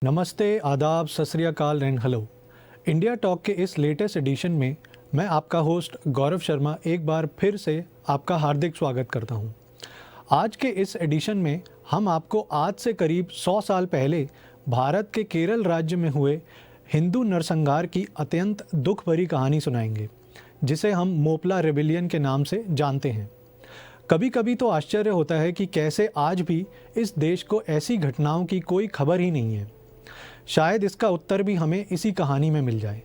नमस्ते, आदाब, सत श्री अकाल एंड हेलो। इंडिया टॉक के इस लेटेस्ट एडिशन में मैं आपका होस्ट गौरव शर्मा एक बार फिर से आपका हार्दिक स्वागत करता हूं। आज के इस एडिशन में हम आपको आज से करीब 100 साल पहले भारत के केरल राज्य में हुए हिंदू नरसंहार की अत्यंत दुख भरी कहानी सुनाएंगे, जिसे हम मोपला रेबिलियन के नाम से जानते हैं। कभी कभी तो आश्चर्य होता है कि कैसे आज भी इस देश को ऐसी घटनाओं की कोई खबर ही नहीं है। शायद इसका उत्तर भी हमें इसी कहानी में मिल जाए।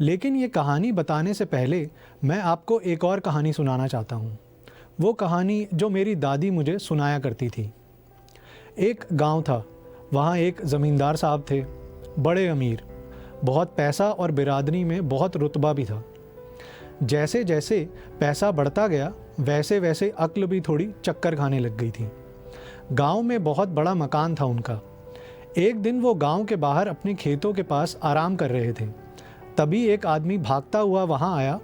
लेकिन ये कहानी बताने से पहले मैं आपको एक और कहानी सुनाना चाहता हूँ। वो कहानी जो मेरी दादी मुझे सुनाया करती थी। एक गांव था, वहाँ एक ज़मींदार साहब थे, बड़े अमीर, बहुत पैसा और बिरादरी में बहुत रुतबा भी था। जैसे जैसे पैसा बढ़ता गया वैसे वैसे अक्ल भी थोड़ी चक्कर खाने लग गई थी। गांव में बहुत बड़ा मकान था उनका। एक दिन वो गांव के बाहर अपने खेतों के पास आराम कर रहे थे। तभी एक आदमी भागता हुआ वहां आया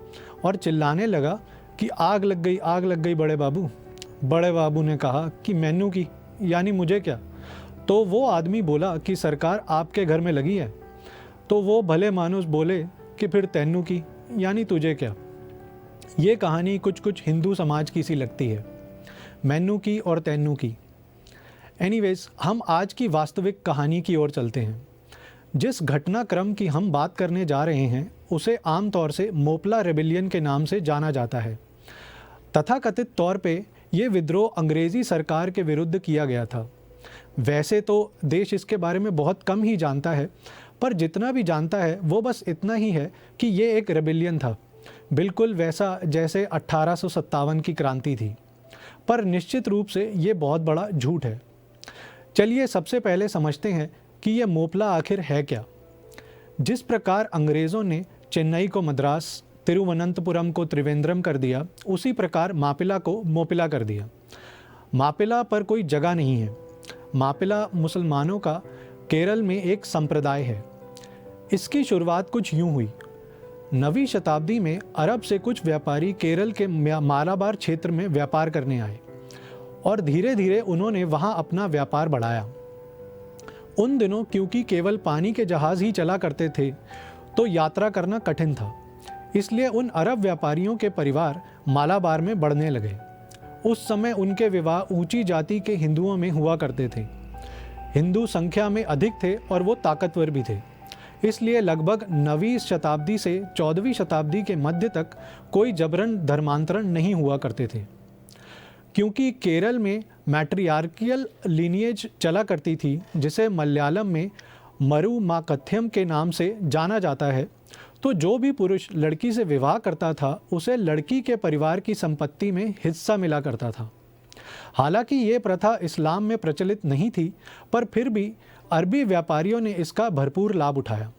और चिल्लाने लगा कि आग लग गई, आग लग गई बड़े बाबू। बड़े बाबू ने कहा कि मैनू की, यानी मुझे क्या? तो वो आदमी बोला कि सरकार आपके घर में लगी है। तो वो भले मानुस बोले कि फिर तैनू की, यानी तुझे क्या? ये कहानी कुछ कुछ हिंदू समाज की सी लगती है, मैनू की और तैनू की। एनीवेज, हम आज की वास्तविक कहानी की ओर चलते हैं। जिस घटनाक्रम की हम बात करने जा रहे हैं उसे आमतौर से मोपला रेबिलियन के नाम से जाना जाता है। तथाकथित तौर पे ये विद्रोह अंग्रेज़ी सरकार के विरुद्ध किया गया था। वैसे तो देश इसके बारे में बहुत कम ही जानता है, पर जितना भी जानता है वो बस इतना ही है कि ये एक रेबिलियन था, बिल्कुल वैसा जैसे 1857 की क्रांति थी। पर निश्चित रूप से ये बहुत बड़ा झूठ है। चलिए सबसे पहले समझते हैं कि यह मोपला आखिर है क्या। जिस प्रकार अंग्रेज़ों ने चेन्नई को मद्रास, तिरुवनंतपुरम को त्रिवेंद्रम कर दिया, उसी प्रकार मापिला को मोपिला कर दिया। मापिला पर कोई जगह नहीं है। मापिला मुसलमानों का केरल में एक संप्रदाय है। इसकी शुरुआत कुछ यूं हुई। 9वीं शताब्दी में अरब से कुछ व्यापारी केरल के मालाबार क्षेत्र में व्यापार करने आए और धीरे धीरे उन्होंने वहां अपना व्यापार बढ़ाया। उन दिनों क्योंकि केवल पानी के जहाज़ ही चला करते थे तो यात्रा करना कठिन था, इसलिए उन अरब व्यापारियों के परिवार मालाबार में बढ़ने लगे। उस समय उनके विवाह ऊंची जाति के हिंदुओं में हुआ करते थे। हिंदू संख्या में अधिक थे और वो ताकतवर भी थे, इसलिए लगभग 9वीं शताब्दी से 14वीं शताब्दी के मध्य तक कोई जबरन धर्मांतरण नहीं हुआ करते थे। क्योंकि केरल में मैट्रियार्कियल लीनिएज चला करती थी, जिसे मलयालम में मरु माकथ्यम के नाम से जाना जाता है, तो जो भी पुरुष लड़की से विवाह करता था उसे लड़की के परिवार की संपत्ति में हिस्सा मिला करता था। हालांकि ये प्रथा इस्लाम में प्रचलित नहीं थी, पर फिर भी अरबी व्यापारियों ने इसका भरपूर लाभ उठाया।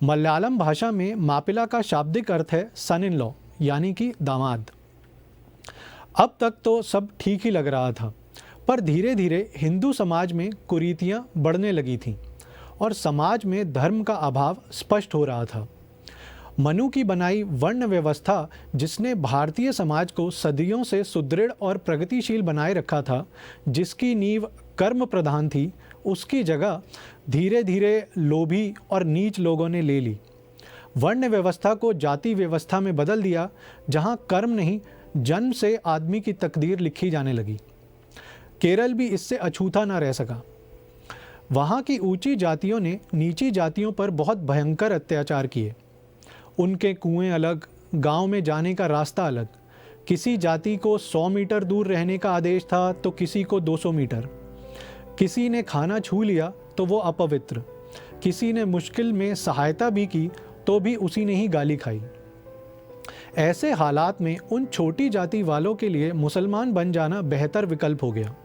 मलयालम भाषा में मापिला का शाब्दिक अर्थ है सन इन लॉ, यानी कि दामाद। अब तक तो सब ठीक ही लग रहा था, पर धीरे धीरे हिंदू समाज में कुरीतियां बढ़ने लगी थीं और समाज में धर्म का अभाव स्पष्ट हो रहा था। मनु की बनाई वर्ण व्यवस्था, जिसने भारतीय समाज को सदियों से सुदृढ़ और प्रगतिशील बनाए रखा था, जिसकी नींव कर्म प्रधान थी, उसकी जगह धीरे धीरे लोभी और नीच लोगों ने ले ली। वर्ण व्यवस्था को जाति व्यवस्था में बदल दिया, जहां कर्म नहीं, जन्म से आदमी की तकदीर लिखी जाने लगी। केरल भी इससे अछूता न रह सका। वहाँ की ऊंची जातियों ने नीची जातियों पर बहुत भयंकर अत्याचार किए। उनके कुएं अलग, गांव में जाने का रास्ता अलग। किसी जाति को 100 मीटर दूर रहने का आदेश था तो किसी को 200 मीटर। किसी ने खाना छू लिया तो वो अपवित्र। किसी ने मुश्किल में सहायता भी की तो भी उसी ने ही गाली खाई। ऐसे हालात में उन छोटी जाति वालों के लिए मुसलमान बन जाना बेहतर विकल्प हो गया,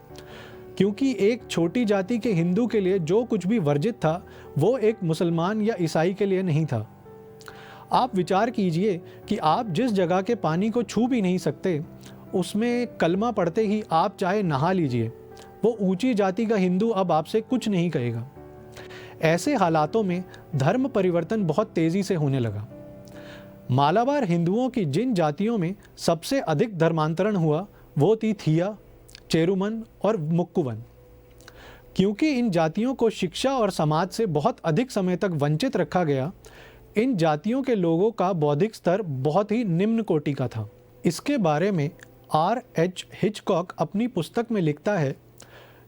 क्योंकि एक छोटी जाति के हिंदू के लिए जो कुछ भी वर्जित था वो एक मुसलमान या ईसाई के लिए नहीं था। आप विचार कीजिए कि आप जिस जगह के पानी को छू भी नहीं सकते, उसमें कलमा पढ़ते ही आप चाहे नहा लीजिए, वो ऊंची जाति का हिंदू अब आपसे कुछ नहीं कहेगा। ऐसे हालातों में धर्म परिवर्तन बहुत तेज़ी से होने लगा। मालाबार हिंदुओं की जिन जातियों में सबसे अधिक धर्मांतरण हुआ वो थी थिया, चेरुमन और मुक्कुवन। क्योंकि इन जातियों को शिक्षा और समाज से बहुत अधिक समय तक वंचित रखा गया, इन जातियों के लोगों का बौद्धिक स्तर बहुत ही निम्न कोटि का था। इसके बारे में R.H. हिचकॉक अपनी पुस्तक में लिखता है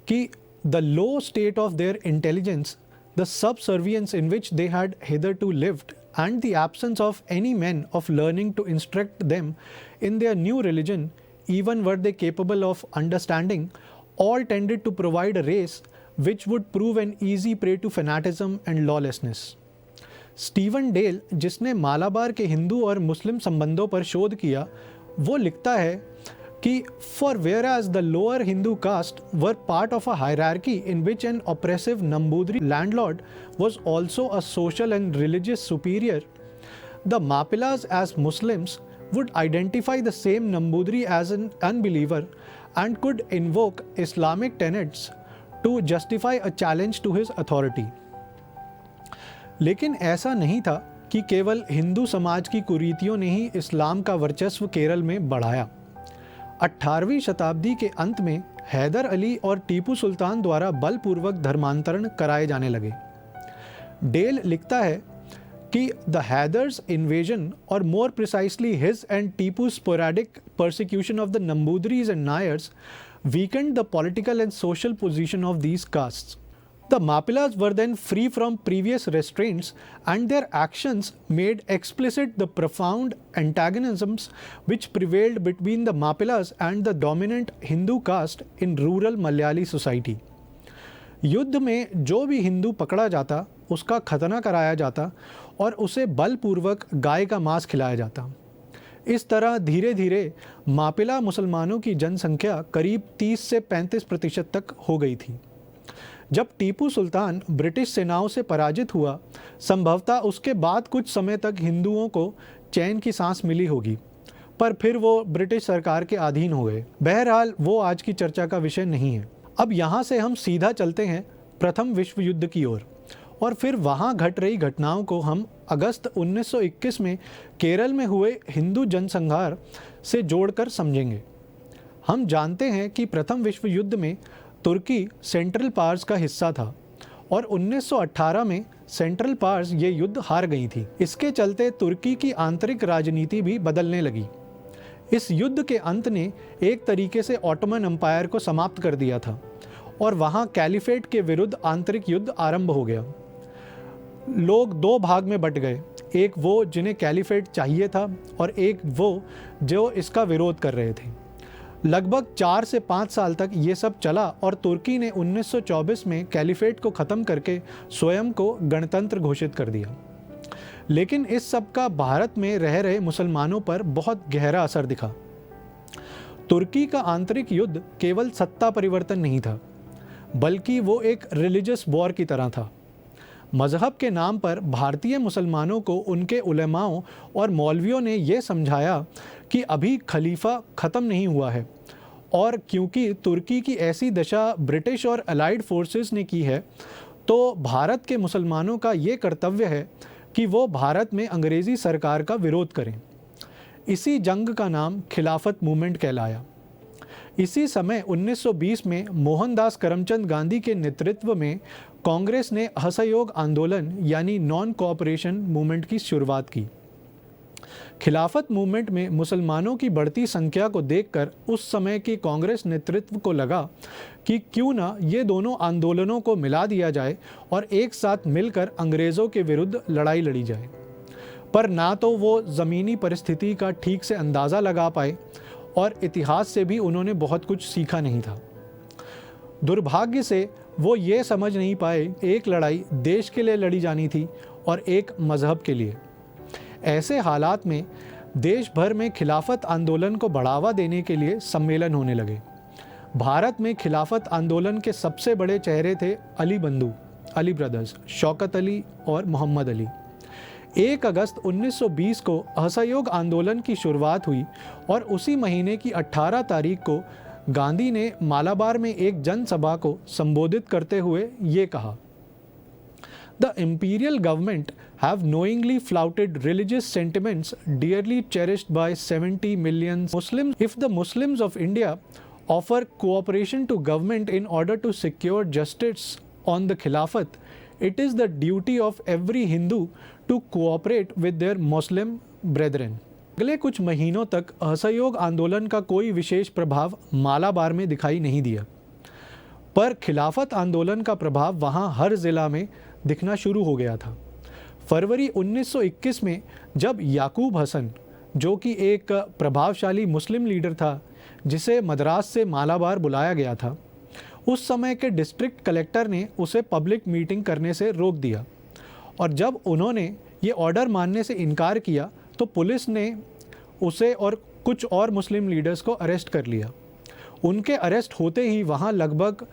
कि the low state of their intelligence, the subservience in which they had hitherto lived, and the absence of any men of learning to instruct them in their new religion, even were they capable of understanding, all tended to provide a race which would prove an easy prey to fanaticism and lawlessness. Stephen Dale, जिसने मालाबार के हिंदू और मुस्लिम संबंधों पर शोध किया, वो लिखता है कि for whereas the lower Hindu caste were part of a hierarchy in which an oppressive Nambudri landlord was also a social and religious superior, the Mapilas as Muslims would identify the same Nambudri as an unbeliever and could invoke Islamic tenets to justify a challenge to his authority. लेकिन ऐसा नहीं था कि केवल हिंदू समाज की कुरीतियों ने ही इस्लाम का वर्चस्व केरल में बढ़ाया। 18वीं शताब्दी के अंत में हैदर अली और टीपू सुल्तान द्वारा बलपूर्वक धर्मांतरण कराए जाने लगे। डेल लिखता है कि द हैदर्स इन्वेजन, और more precisely his and Tipu sporadic persecution of the Nambudris and Nayars weakened the political and social position of these castes. The Mapilas were then free from previous restraints, and their actions made explicit the profound antagonisms which prevailed between the Mapilas and the dominant Hindu caste in rural Malayali society. युद्ध में जो भी हिंदू पकड़ा जाता, उसका खतना कराया जाता और उसे बलपूर्वक गाय का मांस खिलाया जाता। इस तरह धीरे धीरे मापिला मुसलमानों की जनसंख्या करीब 30 से 35% तक हो गई थी। जब टीपू सुल्तान ब्रिटिश सेनाओं से पराजित हुआ, संभवतः उसके बाद कुछ समय तक हिंदुओं को चैन की सांस मिली होगी, पर फिर वो ब्रिटिश सरकार के अधीन हो गए। बहरहाल वो आज की चर्चा का विषय नहीं है। अब यहाँ से हम सीधा चलते हैं प्रथम विश्व युद्ध की ओर, और फिर वहाँ घट रही घटनाओं को हम अगस्त 1921 में केरल में हुए हिंदू जनसंहार से जोड़कर समझेंगे। हम जानते हैं कि प्रथम विश्व युद्ध में तुर्की सेंट्रल पावर्स का हिस्सा था और 1918 में सेंट्रल पावर्स ये युद्ध हार गई थी। इसके चलते तुर्की की आंतरिक राजनीति भी बदलने लगी। इस युद्ध के अंत ने एक तरीके से ऑटोमन एम्पायर को समाप्त कर दिया था और वहाँ कैलिफेट के विरुद्ध आंतरिक युद्ध आरंभ हो गया। लोग दो भाग में बट गए, एक वो जिन्हें कैलिफेट चाहिए था और एक वो जो इसका विरोध कर रहे थे। लगभग 4 से 5 साल तक ये सब चला और तुर्की ने 1924 में कैलिफेट को ख़त्म करके स्वयं को गणतंत्र घोषित कर दिया। लेकिन इस सब का भारत में रह रहे मुसलमानों पर बहुत गहरा असर दिखा। तुर्की का आंतरिक युद्ध केवल सत्ता परिवर्तन नहीं था, बल्कि वो एक रिलीजियस वॉर की तरह था। मज़हब के नाम पर भारतीय मुसलमानों को उनके उलेमाओं और मौलवियों ने यह समझाया कि अभी खलीफा ख़त्म नहीं हुआ है, और क्योंकि तुर्की की ऐसी दशा ब्रिटिश और अलाइड फोर्सेस ने की है, तो भारत के मुसलमानों का ये कर्तव्य है कि वो भारत में अंग्रेज़ी सरकार का विरोध करें। इसी जंग का नाम खिलाफत मूवमेंट कहलाया। इसी समय 1920 में मोहनदास करमचंद गांधी के नेतृत्व में कांग्रेस ने असहयोग आंदोलन यानी नॉन कोऑपरेशन मूवमेंट की शुरुआत की। खिलाफत मूवमेंट में मुसलमानों की बढ़ती संख्या को देखकर उस समय की कांग्रेस नेतृत्व को लगा कि क्यों ना ये दोनों आंदोलनों को मिला दिया जाए और एक साथ मिलकर अंग्रेज़ों के विरुद्ध लड़ाई लड़ी जाए। पर ना तो वो ज़मीनी परिस्थिति का ठीक से अंदाज़ा लगा पाए और इतिहास से भी उन्होंने बहुत कुछ सीखा नहीं था। दुर्भाग्य से वो ये समझ नहीं पाए एक लड़ाई देश के लिए लड़ी जानी थी और एक मज़हब के लिए। ऐसे हालात में देश भर में खिलाफत आंदोलन को बढ़ावा देने के लिए सम्मेलन होने लगे। भारत में खिलाफत आंदोलन के सबसे बड़े चेहरे थे अली बंधु, अली ब्रदर्स, शौकत अली और मोहम्मद अली। 1 अगस्त 1920 को असहयोग आंदोलन की शुरुआत हुई और उसी महीने की 18 तारीख को गांधी ने मालाबार में एक जनसभा को संबोधित करते हुए ये कहा, The imperial government have knowingly flouted religious sentiments dearly cherished by 70 million Muslims. If the Muslims of India offer cooperation to government in order to secure justice on the Khilafat, it is the duty of every Hindu to cooperate with their Muslim brethren. अगले कुछ महीनों तक असहयोग आंदोलन का कोई विशेष प्रभाव मालाबार में दिखाई नहीं दिया, पर खिलाफत आंदोलन का प्रभाव वहाँ हर ज़िला में दिखना शुरू हो गया था। फरवरी 1921 में जब याकूब हसन, जो कि एक प्रभावशाली मुस्लिम लीडर था जिसे मद्रास से मालाबार बुलाया गया था, उस समय के डिस्ट्रिक्ट कलेक्टर ने उसे पब्लिक मीटिंग करने से रोक दिया, और जब उन्होंने ये ऑर्डर मानने से इनकार किया तो पुलिस ने उसे और कुछ और मुस्लिम लीडर्स को अरेस्ट कर लिया। उनके अरेस्ट होते ही वहाँ लगभग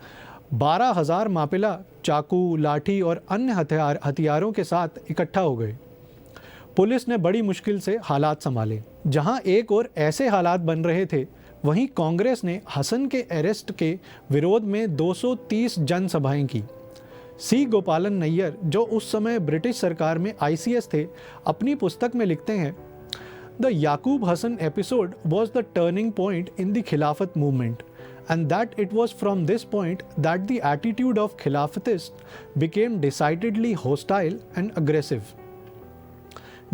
12,000 मापिला चाकू, लाठी और अन्य हथियारों के साथ इकट्ठा हो गए। पुलिस ने बड़ी मुश्किल से हालात संभाले। जहाँ एक और ऐसे हालात बन रहे थे, वहीं कांग्रेस ने हसन के अरेस्ट के विरोध में 230 जनसभाएं की। सी गोपालन नैयर, जो उस समय ब्रिटिश सरकार में ICS थे, अपनी पुस्तक में लिखते हैं, the Yakub Hasan episode was the turning point in the Khilafat movement, and that it was from this point that the attitude of Khilafatists became decidedly hostile and aggressive.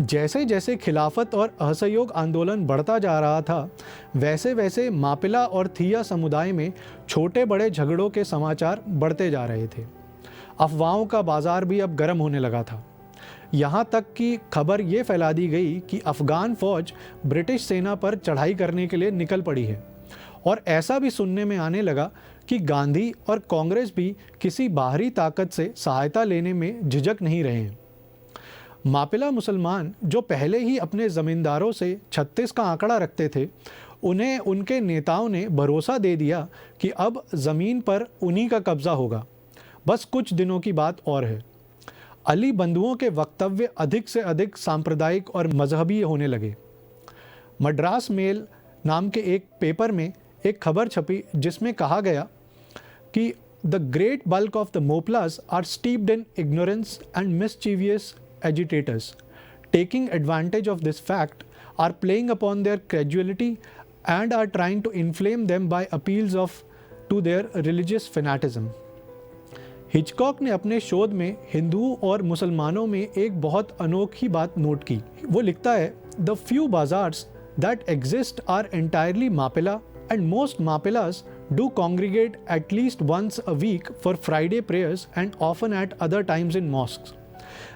जैसे जैसे खिलाफत और असहयोग आंदोलन बढ़ता जा रहा था, वैसे वैसे मापिला और थिया समुदाय में छोटे बड़े झगड़ों के समाचार बढ़ते जा रहे थे। अफवाहों का बाजार भी अब गर्म होने लगा था। यहाँ तक कि खबर ये फैला दी गई कि अफ़गान फ़ौज ब्रिटिश सेना पर चढ़ाई करने के लिए निकल पड़ी है, और ऐसा भी सुनने में आने लगा कि गांधी और कांग्रेस भी किसी बाहरी ताकत से सहायता लेने में झिझक नहीं रहे हैं। मापिला मुसलमान, जो पहले ही अपने ज़मींदारों से 36 का आंकड़ा रखते थे, उन्हें उनके नेताओं ने भरोसा दे दिया कि अब ज़मीन पर उन्हीं का कब्ज़ा होगा, बस कुछ दिनों की बात और है। अली बंधुओं के वक्तव्य अधिक से अधिक सांप्रदायिक और मजहबी होने लगे। मद्रास मेल नाम के एक पेपर में एक खबर छपी जिसमें कहा गया कि the great bulk of the Moplas are steeped in ignorance and mischievous agitators, taking advantage of this fact are playing upon their credulity and are trying to inflame them by appeals of to their religious fanaticism. Hitchcock ने अपने शोध में हिंदुओं और मुसलमानों में एक बहुत अनोखी बात नोट की। वो लिखता है, the few bazaars that exist are entirely Mapila and most Mapilas do congregate at least once a week for Friday prayers and often at other times in mosques.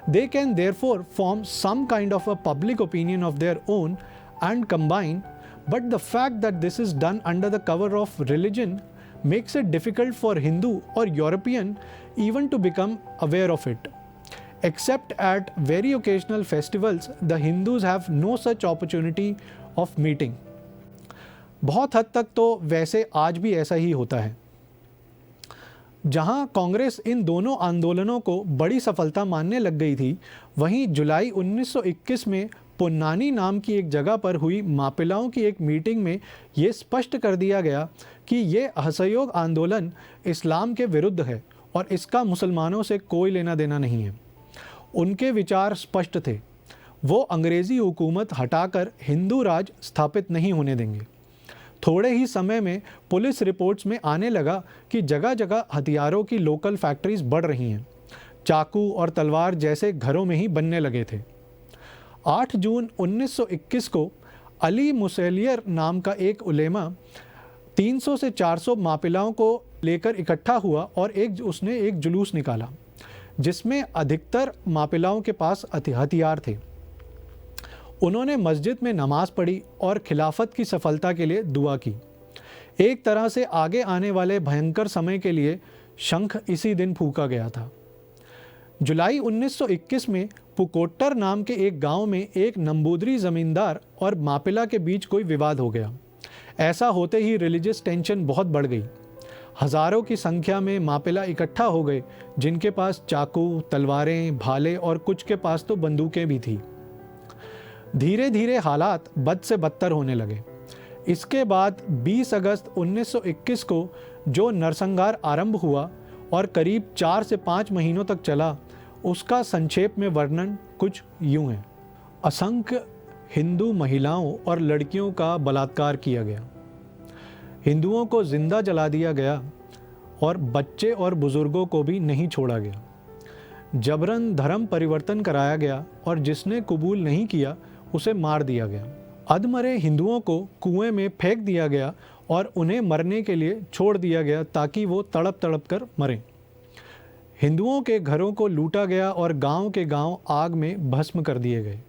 They can therefore form some kind of a public opinion of their own and combine, but the fact that this is done under the cover of religion makes it difficult for Hindu or European even to become aware of it. Except at very occasional festivals, the Hindus have no such opportunity of meeting. बहुत हद तक तो वैसे आज भी ऐसा ही होता है। जहां कांग्रेस इन दोनों आंदोलनों को बड़ी सफलता मानने लग गई थी, वहीं जुलाई 1921 में पुन्नानी नाम की एक जगह पर हुई मापिलाओं की एक मीटिंग में ये स्पष्ट कर दिया गया कि ये असहयोग आंदोलन इस्लाम के विरुद्ध है और इसका मुसलमानों से कोई लेना देना नहीं है। उनके विचार स्पष्ट थे, वो अंग्रेज़ी हुकूमत हटाकर हिंदू राज स्थापित नहीं होने देंगे। थोड़े ही समय में पुलिस रिपोर्ट्स में आने लगा कि जगह जगह हथियारों की लोकल फैक्ट्रीज बढ़ रही हैं। चाकू और तलवार जैसे घरों में ही बनने लगे थे। 8 जून 1921 को अली मुसलियर नाम का एक उलेमा 300 से 400 मापिलाओं को लेकर इकट्ठा हुआ और उसने एक जुलूस निकाला जिसमें अधिकतर मापिलाओं के पास हथियार थे। उन्होंने मस्जिद में नमाज पढ़ी और खिलाफत की सफलता के लिए दुआ की। एक तरह से आगे आने वाले भयंकर समय के लिए शंख इसी दिन फूंका गया था। जुलाई 1921 में पुकोट्टर नाम के एक गांव में एक नंबूदरी ज़मींदार और मापिला के बीच कोई विवाद हो गया। ऐसा होते ही रिलीजियस टेंशन बहुत बढ़ गई। हज़ारों की संख्या में मापिला इकट्ठा हो गए, जिनके पास चाकू, तलवारें, भाले और कुछ के पास तो बंदूकें भी थी। धीरे धीरे हालात बद से बदतर होने लगे। इसके बाद 20 अगस्त 1921 को जो नरसंहार आरंभ हुआ और करीब 4 से 5 महीनों तक चला, उसका संक्षेप में वर्णन कुछ यूं है। असंख्य हिंदू महिलाओं और लड़कियों का बलात्कार किया गया। हिंदुओं को जिंदा जला दिया गया और बच्चे और बुजुर्गों को भी नहीं छोड़ा गया। जबरन धर्म परिवर्तन कराया गया और जिसने कबूल नहीं किया उसे मार दिया गया। अधमरे हिंदुओं को कुएं में फेंक दिया गया और उन्हें मरने के लिए छोड़ दिया गया ताकि वो तड़प तड़प कर मरें। हिंदुओं के घरों को लूटा गया और गांव के गांव आग में भस्म कर दिए गए।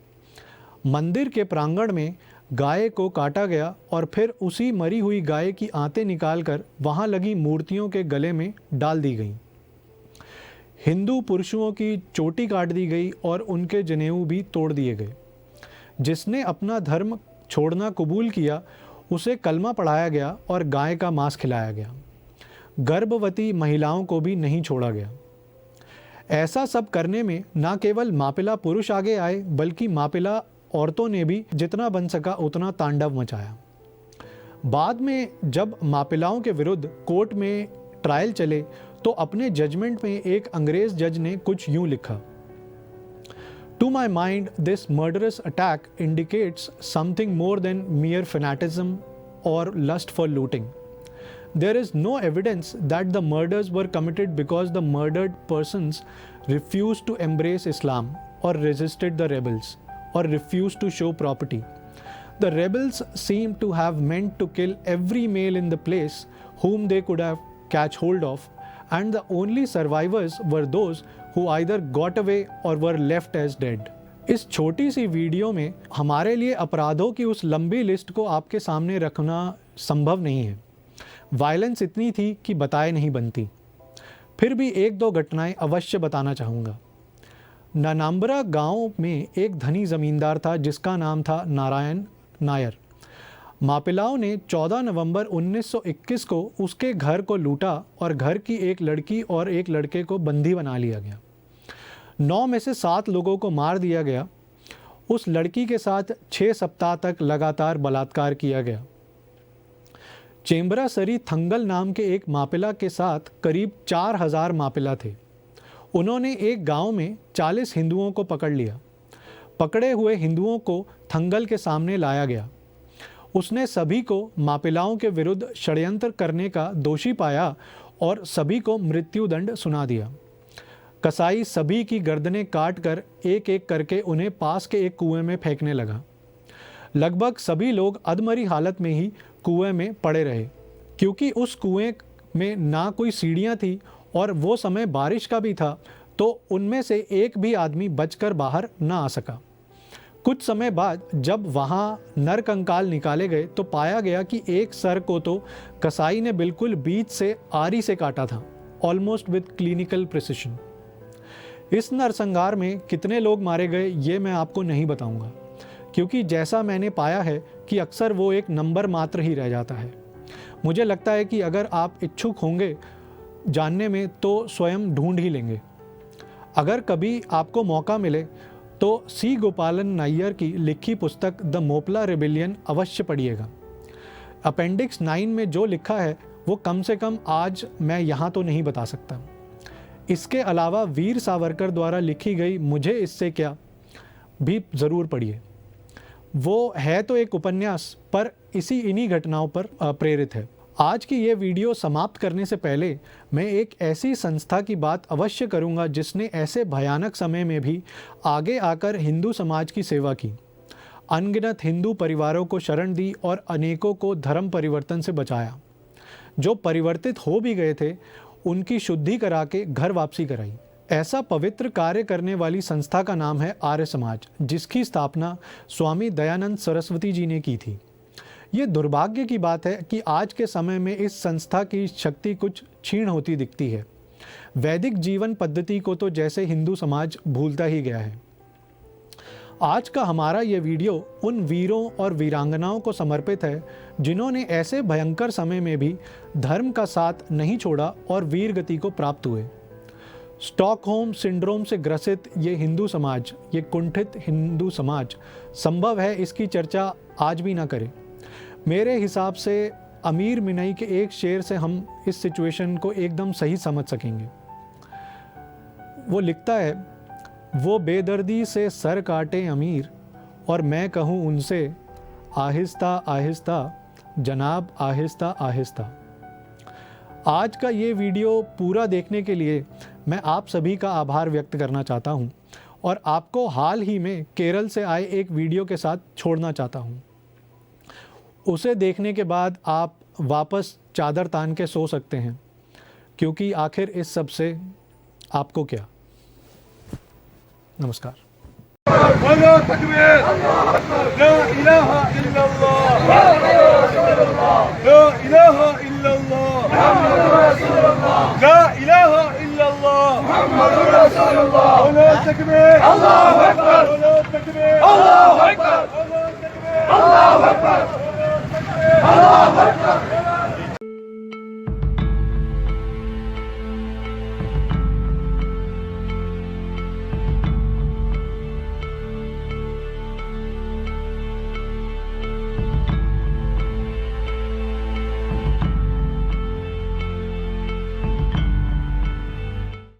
मंदिर के प्रांगण में गाय को काटा गया और फिर उसी मरी हुई गाय की आंतें निकालकर वहां लगी मूर्तियों के गले में डाल दी गई। हिंदू पुरुषों की चोटी काट दी गई और उनके जनेऊ भी तोड़ दिए गए। जिसने अपना धर्म छोड़ना कबूल किया उसे कलमा पढ़ाया गया और गाय का मांस खिलाया गया। गर्भवती महिलाओं को भी नहीं छोड़ा गया। ऐसा सब करने में ना केवल मापिला पुरुष आगे आए बल्कि मापिला औरतों ने भी जितना बन सका उतना तांडव मचाया। बाद में जब मापिलाओं के विरुद्ध कोर्ट में ट्रायल चले तो अपने जजमेंट में एक अंग्रेज जज ने कुछ यूं लिखा, To my mind, this murderous attack indicates something more than mere fanaticism or lust for looting. There is no evidence that the murders were committed because the murdered persons refused to embrace Islam or resisted the rebels or refused to show property. The rebels seem to have meant to kill every male in the place whom they could have catch hold of, and the only survivors were those who either got away or were left as dead. इस छोटी सी video में हमारे लिए अपराधों की उस लंबी list को आपके सामने रखना संभव नहीं है। वायलेंस इतनी थी कि बताए नहीं बनती। फिर भी एक दो घटनाएं अवश्य बताना चाहूँगा। नानाम्बरा गांव में एक धनी ज़मींदार था जिसका नाम था नारायण नायर। मापिलाओं ने 14 नवंबर 1921 को उसके घर को लूटा और घर की एक लड़की और एक लड़के को बंदी बना लिया गया। 9 में से 7 लोगों को मार दिया गया। उस लड़की के साथ 6 सप्ताह तक लगातार बलात्कार किया गया। चेम्बरासरी थंगल नाम के एक मापिला के साथ करीब 4000 मापिला थे। उन्होंने एक गांव में 40 हिंदुओं को पकड़ लिया। पकड़े हुए हिंदुओं को थंगल के सामने लाया गया। उसने सभी को मापिलाओं के विरुद्ध षड्यंत्र करने का दोषी पाया और सभी को मृत्युदंड सुना दिया। कसाई सभी की गर्दनें काट कर एक एक करके उन्हें पास के एक कुएं में फेंकने लगा। लगभग सभी लोग अधमरी हालत में ही कुएं में पड़े रहे, क्योंकि उस कुएं में ना कोई सीढ़ियां थी और वो समय बारिश का भी था, तो उनमें से एक भी आदमी बचकर बाहर ना आ सका। कुछ समय बाद जब वहाँ नर कंकाल निकाले गए तो पाया गया कि एक सर को तो कसाई ने बिल्कुल बीच से आरी से काटा था, ऑलमोस्ट विद क्लिनिकल प्रिसिशन। इस नरसंहार में कितने लोग मारे गए ये मैं आपको नहीं बताऊंगा, क्योंकि जैसा मैंने पाया है कि अक्सर वो एक नंबर मात्र ही रह जाता है। मुझे लगता है कि अगर आप इच्छुक होंगे जानने में तो स्वयं ढूंढ ही लेंगे। अगर कभी आपको मौका मिले तो सी गोपालन नायर की लिखी पुस्तक द मोपला रिबिलियन अवश्य पढ़िएगा। अपेंडिक्स 9 में जो लिखा है वो कम से कम आज मैं यहाँ तो नहीं बता सकता। इसके अलावा वीर सावरकर द्वारा लिखी गई मुझे इससे क्या भी ज़रूर पढ़िए। वो है तो एक उपन्यास पर इन्हीं घटनाओं पर प्रेरित है। आज की ये वीडियो समाप्त करने से पहले मैं एक ऐसी संस्था की बात अवश्य करूंगा जिसने ऐसे भयानक समय में भी आगे आकर हिंदू समाज की सेवा की, अनगिनत हिंदू परिवारों को शरण दी और अनेकों को धर्म परिवर्तन से बचाया। जो परिवर्तित हो भी गए थे उनकी शुद्धि करा के घर वापसी कराई। ऐसा पवित्र कार्य करने वाली संस्था का नाम है आर्य समाज, जिसकी स्थापना स्वामी दयानंद सरस्वती जी ने की थी। ये दुर्भाग्य की बात है कि आज के समय में इस संस्था की शक्ति कुछ क्षीण होती दिखती है। वैदिक जीवन पद्धति को तो जैसे हिंदू समाज भूलता ही गया है। आज का हमारा ये वीडियो उन वीरों और वीरांगनाओं को समर्पित है जिन्होंने ऐसे भयंकर समय में भी धर्म का साथ नहीं छोड़ा और वीर गति को प्राप्त हुए। स्टॉकहोम सिंड्रोम से ग्रसित ये हिंदू समाज, ये कुंठित हिंदू समाज, संभव है इसकी चर्चा आज भी ना करें। मेरे हिसाब से अमीर मिनई के एक शेर से हम इस सिचुएशन को एकदम सही समझ सकेंगे। वो लिखता है, वो बेदर्दी से सर काटे अमीर और मैं कहूँ उनसे आहिस्ता आहिस्ता जनाब आहिस्ता आहिस्ता। आज का ये वीडियो पूरा देखने के लिए मैं आप सभी का आभार व्यक्त करना चाहता हूँ और आपको हाल ही में केरल से आए एक वीडियो के साथ छोड़ना चाहता हूँ। उसे देखने के बाद आप वापस चादर तान के सो सकते हैं, क्योंकि आखिर इस सब से आपको क्या। नमस्कार। बोलो तकबीर, ला इलाहा इल्लल्लाह, ला इलाहा इल्लल्लाह, ला इलाहा इल्लल्लाह, बोलो तकबीर, अल्लाहु अकबर, बोलो तकबीर, अल्लाहु अकबर, बोलो तकबीर, अल्लाहु अकबर, अल्लाहु अकबर।